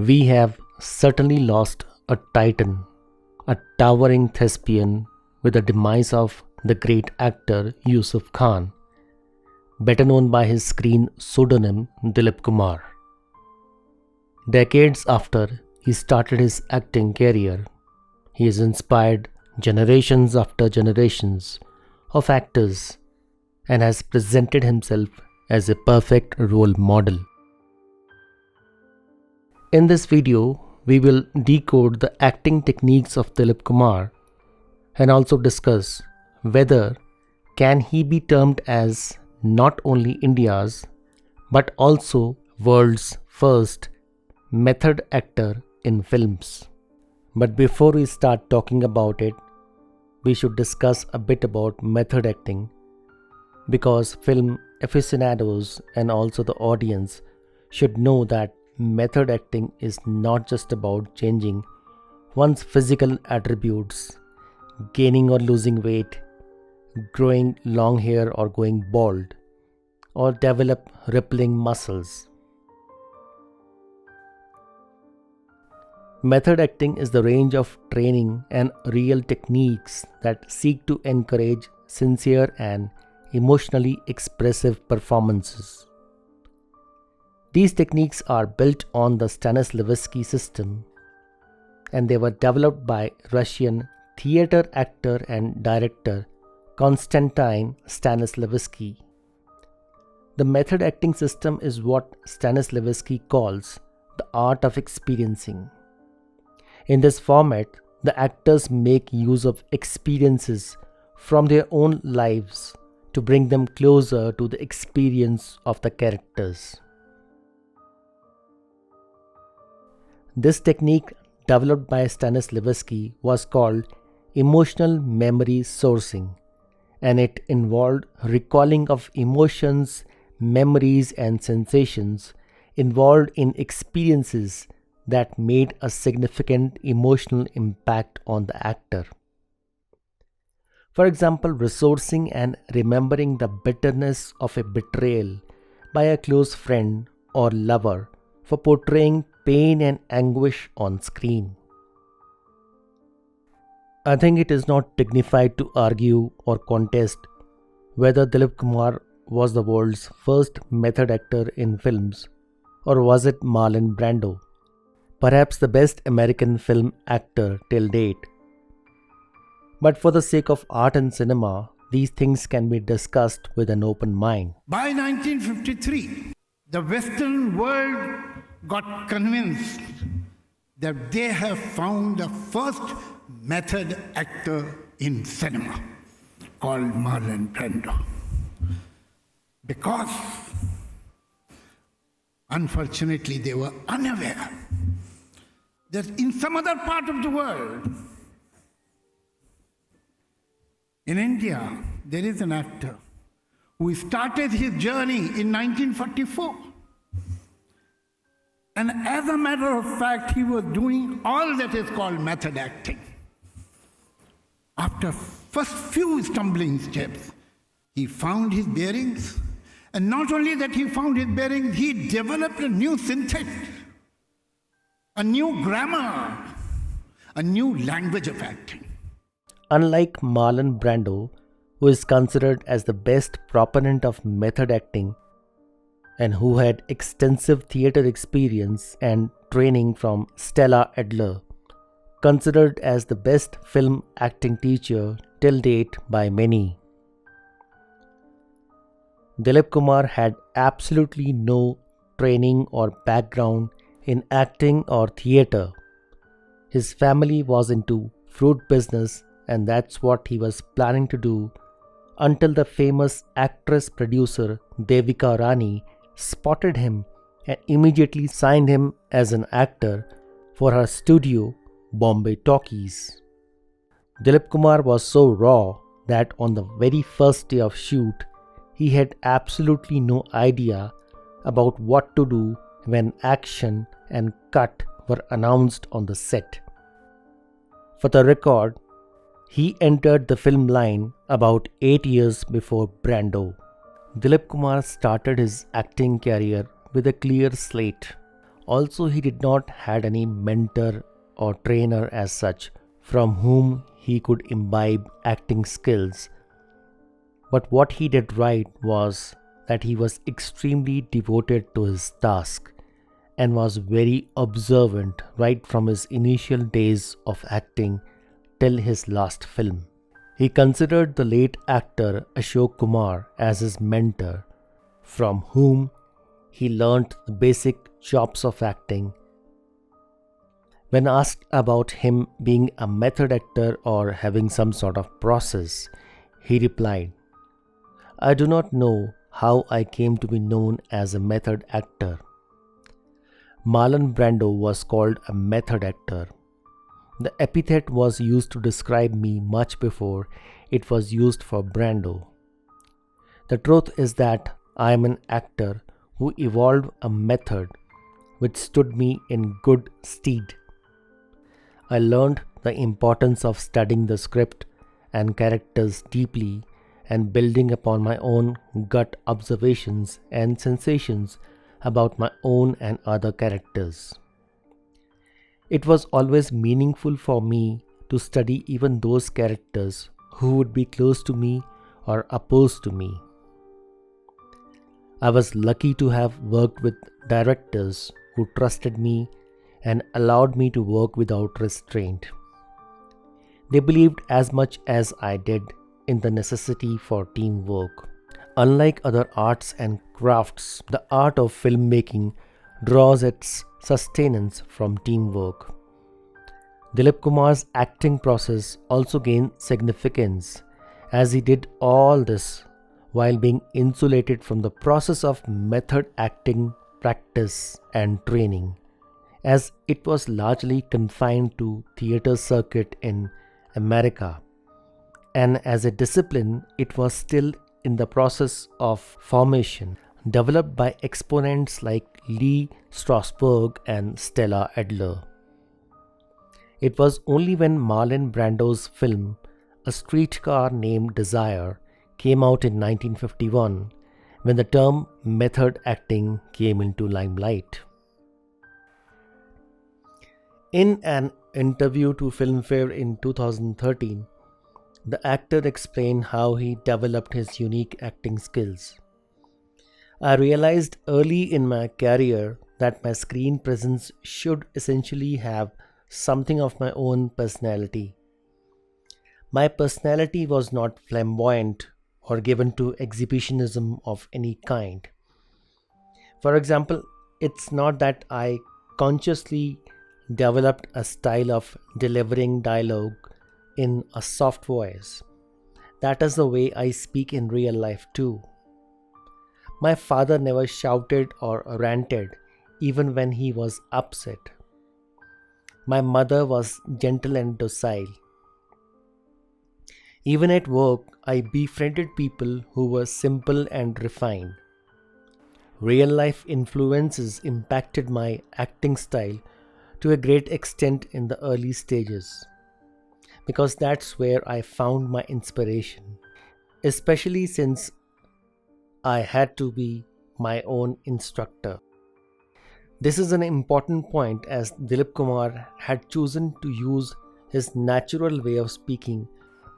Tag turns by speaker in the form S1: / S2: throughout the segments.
S1: We have certainly lost a titan, a towering thespian with the demise of the great actor Yusuf Khan, better known by his screen pseudonym Dilip Kumar. Decades after he started his acting career, he has inspired generations after generations of actors and has presented himself as a perfect role model. In this video, we will decode the acting techniques of Dilip Kumar and also discuss whether can he be termed as not only India's but also world's first method actor in films. But before we start talking about it, we should discuss a bit about method acting because film aficionados and also the audience should know that method acting is not just about changing one's physical attributes, gaining or losing weight, growing long hair or going bald, or develop rippling muscles. Method acting is the range of training and real techniques that seek to encourage sincere and emotionally expressive performances. These techniques are built on the Stanislavski system, and they were developed by Russian theater actor and director Konstantin Stanislavski. The method acting system is what Stanislavski calls the art of experiencing. In this format, the actors make use of experiences from their own lives to bring them closer to the experience of the characters. This technique, developed by Stanislavski, was called emotional memory sourcing, and it involved recalling of emotions, memories, and sensations involved in experiences that made a significant emotional impact on the actor. For example, resourcing and remembering the bitterness of a betrayal by a close friend or lover for portraying pain and anguish on screen. I think it is not dignified to argue or contest whether Dilip Kumar was the world's first method actor in films, or was it Marlon Brando, perhaps the best American film actor till date. But for the sake of art and cinema, these things can be discussed with an open mind.
S2: By 1953, the Western world got convinced that they have found the first method actor in cinema, called Marlon Brando. Because, unfortunately, they were unaware that in some other part of the world, in India, there is an actor who started his journey in 1944. And as a matter of fact, he was doing all that is called method acting. After first few stumbling steps, he found his bearings. And not only that he found his bearings, he developed a new syntax, a new grammar, a new language of acting.
S1: Unlike Marlon Brando, who is considered as the best proponent of method acting and who had extensive theater experience and training from Stella Adler, considered as the best film acting teacher till date by many. Dilip Kumar had absolutely no training or background in acting or theater. His family was into fruit business, and that's what he was planning to do until the famous actress-producer Devika Rani spotted him and immediately signed him as an actor for her studio, Bombay Talkies. Dilip Kumar was so raw that on the very first day of shoot, he had absolutely no idea about what to do when action and cut were announced on the set. For the record, he entered the film line about 8 years before Brando. Dilip Kumar started his acting career with a clear slate. Also, he did not had any mentor or trainer as such from whom he could imbibe acting skills. But what he did right was that he was extremely devoted to his task and was very observant right from his initial days of acting till his last film. He considered the late actor Ashok Kumar as his mentor, from whom he learnt the basic chops of acting. When asked about him being a method actor or having some sort of process, he replied, "I do not know how I came to be known as a method actor. Marlon Brando was called a method actor. The epithet was used to describe me much before it was used for Brando. The truth is that I am an actor who evolved a method which stood me in good stead. I learned the importance of studying the script and characters deeply and building upon my own gut observations and sensations about my own and other characters. It was always meaningful for me to study even those characters who would be close to me or opposed to me. I was lucky to have worked with directors who trusted me and allowed me to work without restraint. They believed as much as I did in the necessity for teamwork. Unlike other arts and crafts, the art of filmmaking draws its sustenance from teamwork. Dilip Kumar's acting process also gained significance as he did all this while being insulated from the process of method acting practice and training, as it was largely confined to theatre circuit in America, and as a discipline it was still in the process of formation, developed by exponents like Lee Strasberg and Stella Adler. It was only when Marlon Brando's film A Streetcar Named Desire came out in 1951 when the term method acting came into limelight. In an interview to Filmfare in 2013, the actor explained how he developed his unique acting skills. I realized early in my career that my screen presence should essentially have something of my own personality. My personality was not flamboyant or given to exhibitionism of any kind. For example, it's not that I consciously developed a style of delivering dialogue in a soft voice. That is the way I speak in real life too. My father never shouted or ranted even when he was upset. My mother was gentle and docile. Even at work, I befriended people who were simple and refined. Real life influences impacted my acting style to a great extent in the early stages, because that's where I found my inspiration, especially since I had to be my own instructor. This is an important point as Dilip Kumar had chosen to use his natural way of speaking.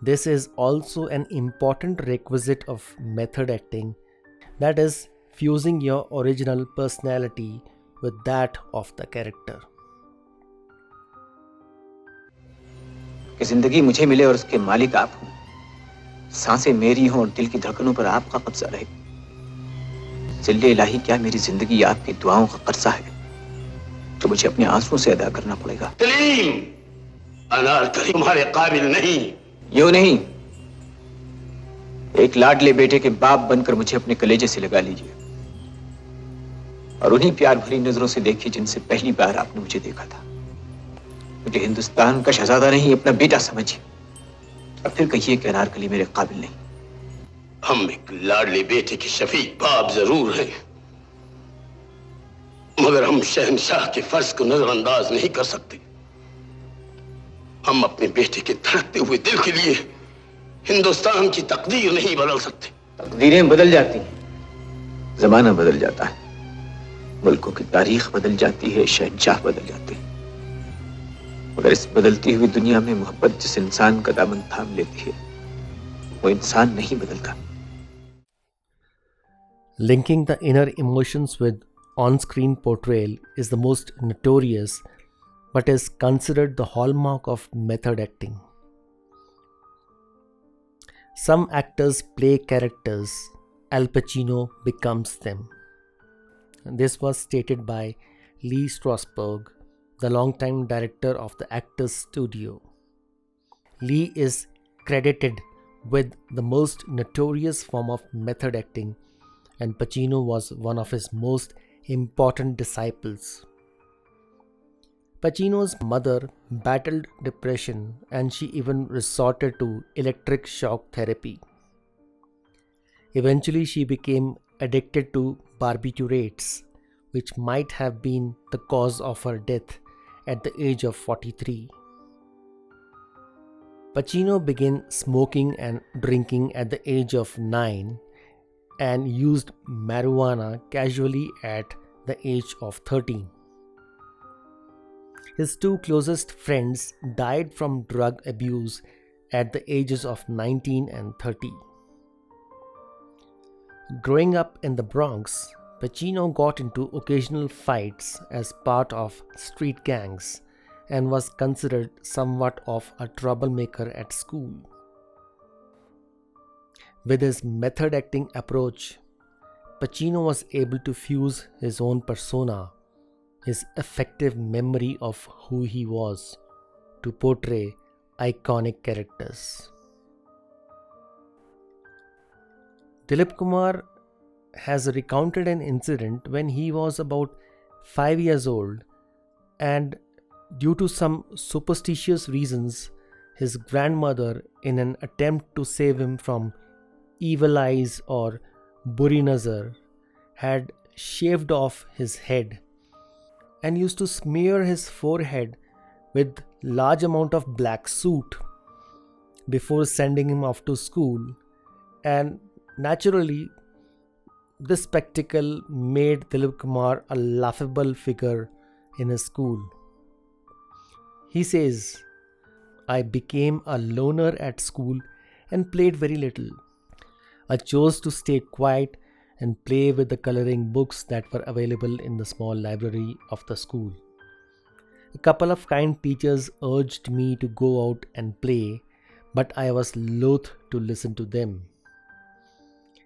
S1: This is also an important requisite of method acting, that is, fusing your original personality with that of the character.
S3: कि जिंदगी मुझे मिले और उसके मालिक आप हो, सांसें मेरी हों और दिल की धड़कनों पर आपका कब्जा रहे। जिल्ले इलाही, क्या मेरी जिंदगी आपकी दुआओं का कर्जा है जो मुझे अपने आंसुओं से अदा करना पड़ेगा?
S4: तलीम, अनारकली तुम्हारे काबिल नहीं।
S3: यूं नहीं, एक लाडले बेटे के बाप बनकर मुझे अपने कलेजे से लगा लीजिए और उन्हीं प्यार भरी नजरों से देखिए जिनसे पहली बार आपने मुझे देखा था। मुझे हिंदुस्तान का शहजादा नहीं, अपना बेटा समझिए और फिर कहिए कि अनारकली मेरे काबिल नहीं।
S4: हम एक लाडले बेटे के शफीक बाप जरूर हैं, मगर हम शहंशाह के फर्ज को नजरअंदाज नहीं कर सकते। हम अपने बेटे के धड़कते हुए दिल के लिए हिंदुस्तान की तकदीर नहीं बदल सकते।
S3: तकदीरें बदल जाती हैं, जमाना बदल जाता है, मुल्कों की तारीख बदल जाती है, शहंशाह बदल जाते हैं, मगर इस बदलती हुई दुनिया में मोहब्बत जिस इंसान का दामन थाम लेती है वो इंसान नहीं बदलता.
S1: Linking the inner emotions with on-screen portrayal is the most notorious but is considered the hallmark of method acting. Some actors play characters, Al Pacino becomes them. This was stated by Lee Strasberg, the longtime director of the Actors Studio. Lee is credited with the most notorious form of method acting, and Pacino was one of his most important disciples. Pacino's mother battled depression and she even resorted to electric shock therapy. Eventually, she became addicted to barbiturates, which might have been the cause of her death at the age of 43. Pacino began smoking and drinking at the age of 9 and used marijuana casually at the age of 13. His two closest friends died from drug abuse at the ages of 19 and 30. Growing up in the Bronx, Pacino got into occasional fights as part of street gangs and was considered somewhat of a troublemaker at school. With his method acting approach, Pacino was able to fuse his own persona, his effective memory of who he was, to portray iconic characters. Dilip Kumar has recounted an incident when he was about 5 years old, and due to some superstitious reasons, his grandmother, in an attempt to save him from evil eyes or buri nazar, had shaved off his head and used to smear his forehead with large amount of black soot before sending him off to school, and naturally this spectacle made Dilip Kumar a laughable figure in his school. He says, "I became a loner at school and played very little. I chose to stay quiet and play with the coloring books that were available in the small library of the school. A couple of kind teachers urged me to go out and play, but I was loath to listen to them.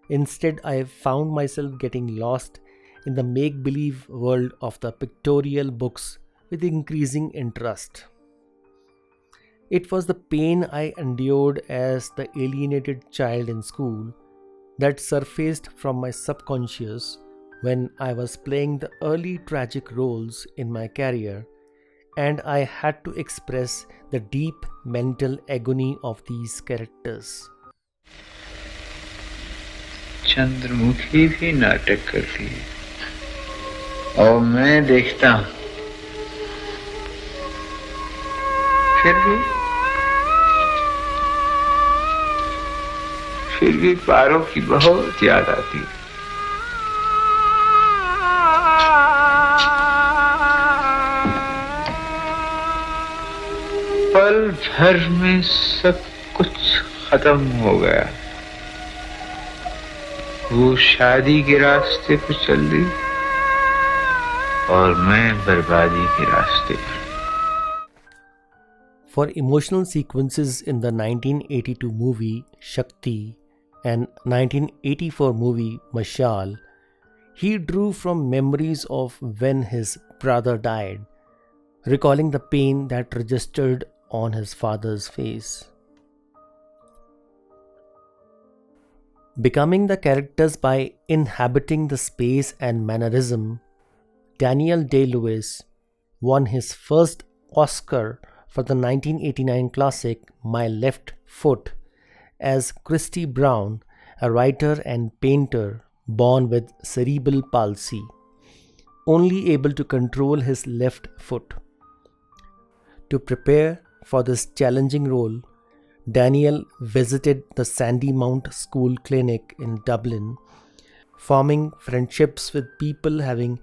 S1: Instead, I found myself getting lost in the make-believe world of the pictorial books with increasing interest. It was the pain I endured as the alienated child in school that surfaced from my subconscious when I was playing the early tragic roles in my career, and I had to express the deep mental agony of these characters."
S5: Chandramukhi भी नाटक करती है और मैं देखता हूं, फिर भी पारों की बहुत याद आती है। पल भर में सब कुछ खत्म हो गया। वो शादी के रास्ते पे चल दी और मैं बर्बादी के रास्ते पर।
S1: For emotional sequences in the 1982 movie Shakti and 1984 movie Mashal, he drew from memories of when his brother died, recalling the pain that registered on his father's face. Becoming the characters by inhabiting the space and mannerism, Daniel Day-Lewis won his first Oscar for the 1989 classic My Left Foot as Christy Brown, a writer and painter born with cerebral palsy, only able to control his left foot. To prepare for this challenging role, Daniel visited the Sandymount School Clinic in Dublin, forming friendships with people having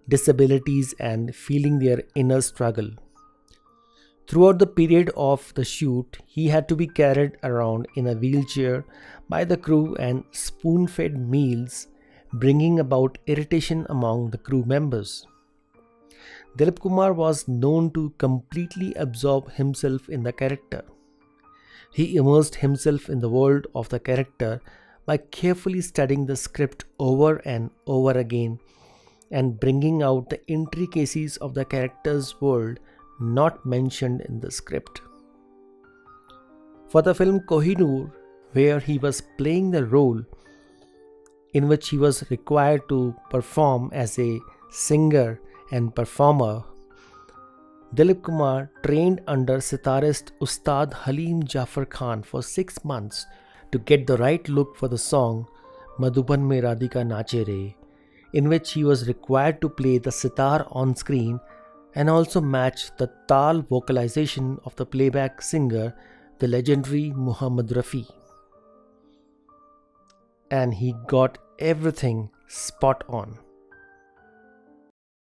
S1: disabilities, and feeling their inner struggle. Throughout the period of the shoot, he had to be carried around in a wheelchair by the crew and spoon fed meals, bringing about irritation among the crew members. Dilip Kumar was known to completely absorb himself in the character. He immersed himself in the world of the character by carefully studying the script over and over again and bringing out the intricacies of the character's world not mentioned in the script. For the film Kohinoor, where he was playing the role in which he was required to perform as a singer and performer, Dilip Kumar trained under sitarist Ustad Halim Jafar Khan for 6 months to get the right look for the song Madhuban Mein Radhika Nache Re, in which he was required to play the sitar on screen and also match the tal vocalization of the playback singer, the legendary Muhammad Rafi. And he got everything spot on.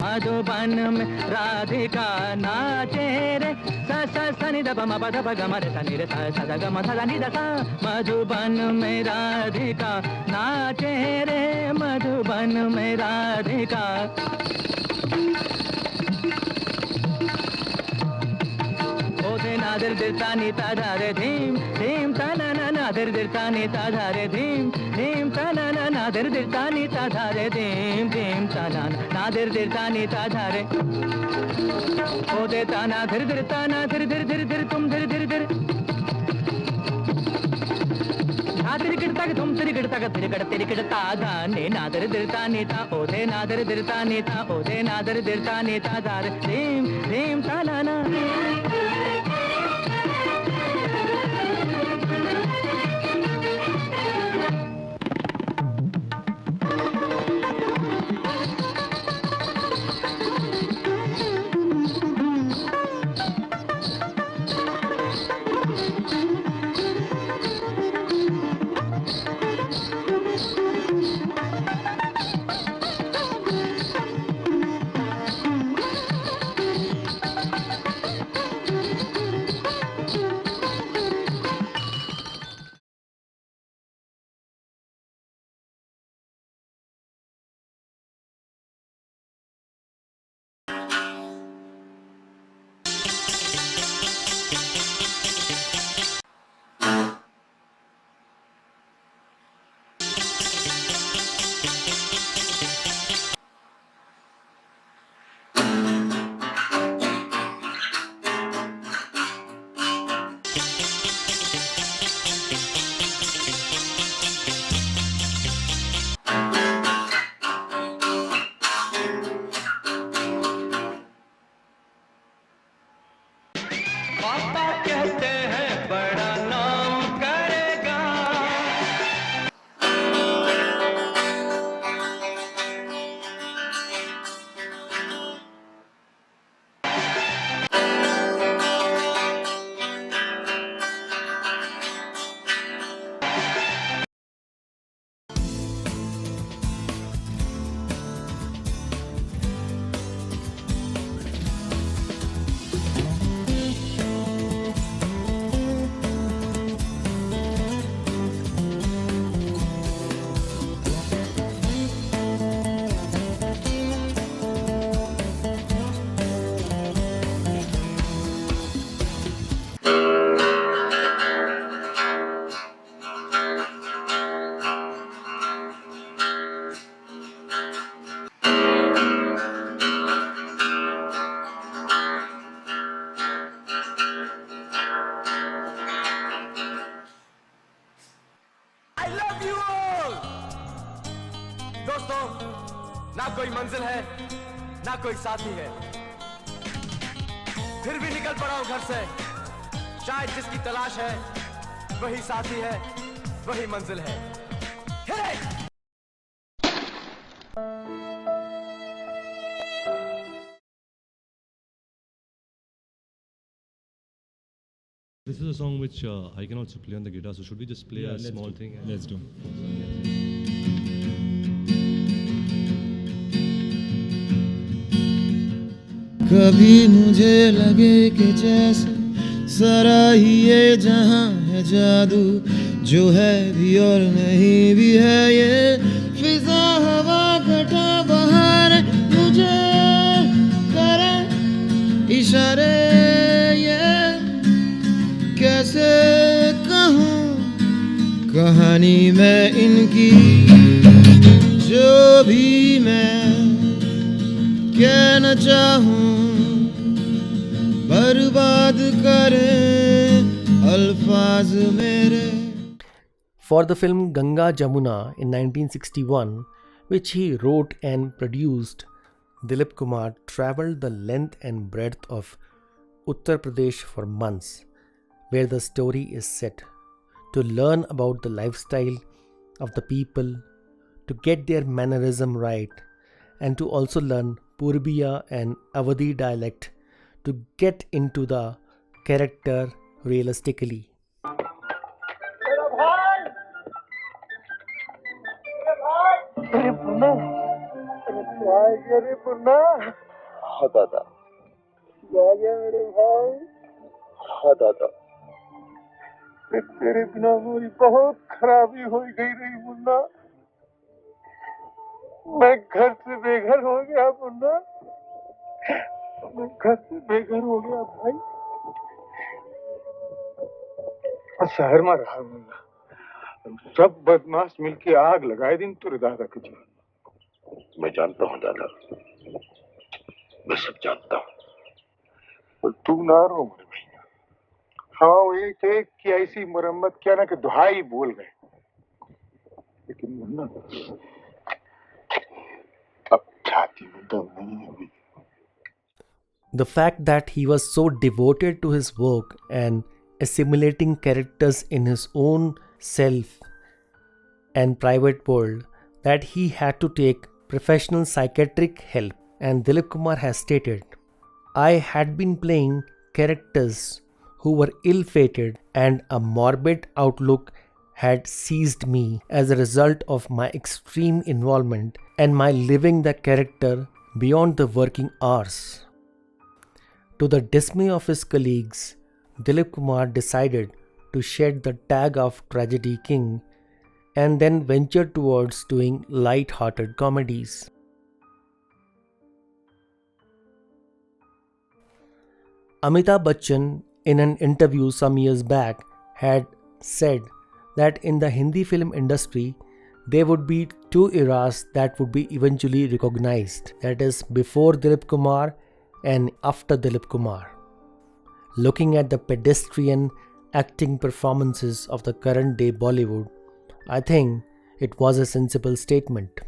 S6: Madhuban में राधिका नाचे रे सा सा सा नि the प म प ध प ग म रे सा नि रे सा सा द ग म सा द नि द सा मधुबन में राधिका नाचे रे मधुबन में राधिका ओदे नादर दिरता नि ता धा रे धीम धीम ता ना ना नादर दिरता नि ता धा रे धीम धीम ता ना ना नादर दिरता नि ता धा रे धीम धीम ता ना नादर दिरता नि ता धा रे ओदे ता ना धर धर ता ना धर धर धर धर तुम धर धर धर नादर गिरता के तुम तेरी गिरता का तेरी गिरता धा ने नादर दिरता नि ता ओदे नादर दिरता नि ता ओदे नादर दिरता नि ता धा रे धीम धीम ता ना ना
S7: दोस्तों, ना कोई मंजिल है ना कोई साथी है, फिर भी निकल पड़ा हूं घर से। शायद जिसकी तलाश है वही साथी है, वही मंजिल है।
S8: This is a song which I can also play on the guitar, so should we just play a small thing? Let's do.
S9: कभी मुझे लगे कि जैसे सारा ही ये जहां है जादू, जो है भी और नहीं भी है ये फिजा हवा घटा बहार, मुझे करे इशारे ये कैसे कहूँ कहानी मैं इनकी, जो भी मैं कहना चाहूँ बर्बाद करें अल्फाज मेरे.
S1: For the film Ganga Jamuna in 1961, which he wrote and produced, Dilip Kumar travelled the length and breadth of Uttar Pradesh for months, where the story is set, to learn about the lifestyle of the people, to get their mannerism right, and to also learn Purbiya and Awadhi dialect to get into the character realistically.
S2: तेरे बिना मेरी बहुत खराबी हो गई रही मुन्ना, मैं घर से बेघर हो गया मुन्ना, मैं घर से बेघर हो गया भाई, और शहर में रहा मुन्ना, सब बदमाश मिलके आग लगाए दिन तेरे दादा के जीवन.
S4: मैं जानता हूँ दादा, मैं सब जानता हूँ.
S2: तू ना रो मेरे भैया. हाँ एक एक की ऐसी मरम्मत किया ना कि दुहाई बोल गए, लेकिन मुन्ना अब छाती में दम नहीं है अभी.
S1: The fact that he was so devoted to his work and assimilating characters in his own self and private world that he had to take professional psychiatric help. And Dilip Kumar has stated, I had been playing characters who were ill-fated and a morbid outlook had seized me as a result of my extreme involvement and my living the character beyond the working hours. To the dismay of his colleagues, Dilip Kumar decided to shed the tag of tragedy king and then ventured towards doing light-hearted comedies. Amitabh Bachchan, in an interview some years back, had said that in the Hindi film industry, there would be two eras that would be eventually recognized, that is, before Dilip Kumar and after Dilip Kumar. Looking at the pedestrian acting performances of the current day Bollywood, I think it was a sensible statement.